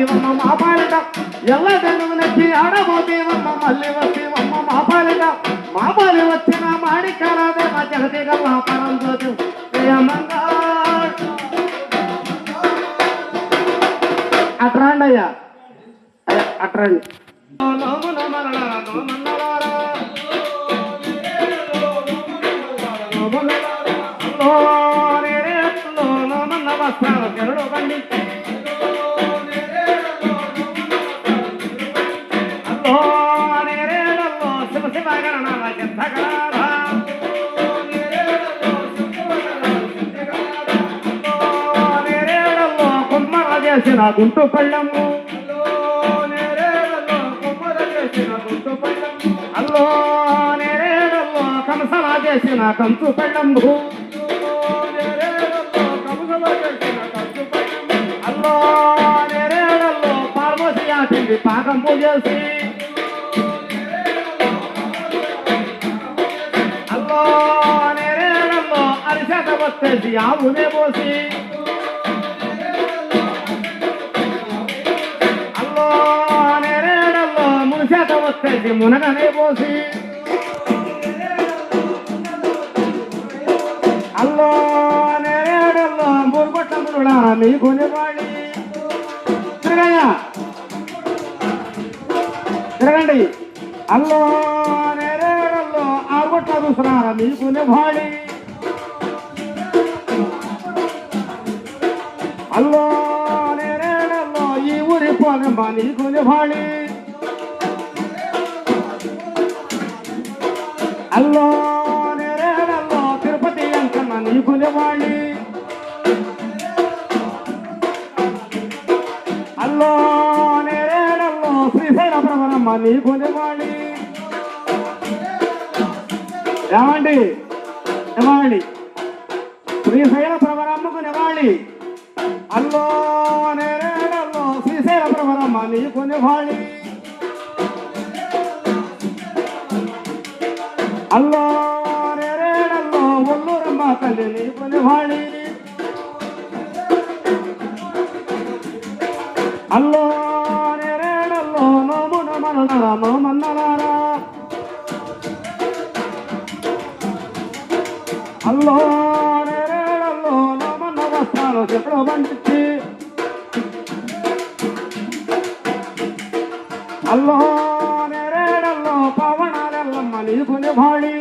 వస్తేవమ్మ మా పాలిట ఎల్ల తెలుగు నెచ్చి ఆడబోతేవమ్మ మళ్ళీ వస్తేవమ్మ మా పాలిట మా పాలి వచ్చిన మాణిక్యాలదే మా జగతి గల్లా పరం జ్యోతి ప్రియమంగా అట్రాండి అయ్యా అట్రాండి గరుడు బండి అల్లో నేరేడల్లో శివ శివ గణనాల చెత్త గణాల నేరేడల్లో కుమ్మర చేసిన గుంటు పళ్ళము అల్లో నేరేడల్లో కంసలా చేసిన కంచు పళ్ళంబు అల్లో నేరేడల్లో పార్వతి ఆటింది పాకం పూజేసి అల్లో నేరేడల్లో అరిసేత వచ్చేసి ఆవునే పోసి అల్లో నేరేడల్లో మునిసేత వచ్చేసి మునగనే పోసి అల్లో నేరేడల్లో మురుగుట్టముడా నీ కొనివాడి తిరగండి అల్లో నేరేడల్లో ఆగుట్ల చూసినారా నీ కొనివాడి అల్లో నేరేడల్లో ఈ ఊరి పోనమ్మ నీ కొనివాడి అల్లో నేరేడల్లో తిరుపతి అంకమ్మ నీ కొనివాడి అల్లో నేరేడల్లో శ్రీశైల ప్రవరమ్మ నీ కొనివాడి ఏమండి నివాళి శ్రీశైల ప్రవరమ్మకు నివాళి అల్లో నేరేడల్లో శ్రీశైల ప్రవరమ్మ నీ కొనివాడి అల్లో నేరేడల్లో ఒల్లూరమ్మ తల్లి నీ కొనివాడి అల్లో నేరేడల్లో నోమున మననరా నోమన్నలారా అల్లో నేరేడల్లో నోమన్న వస్త్రాలు చెప్పుడు పండించి అల్లో నేరేడల్లో పవనాలెల్లమ్మ నీ కొనివాడి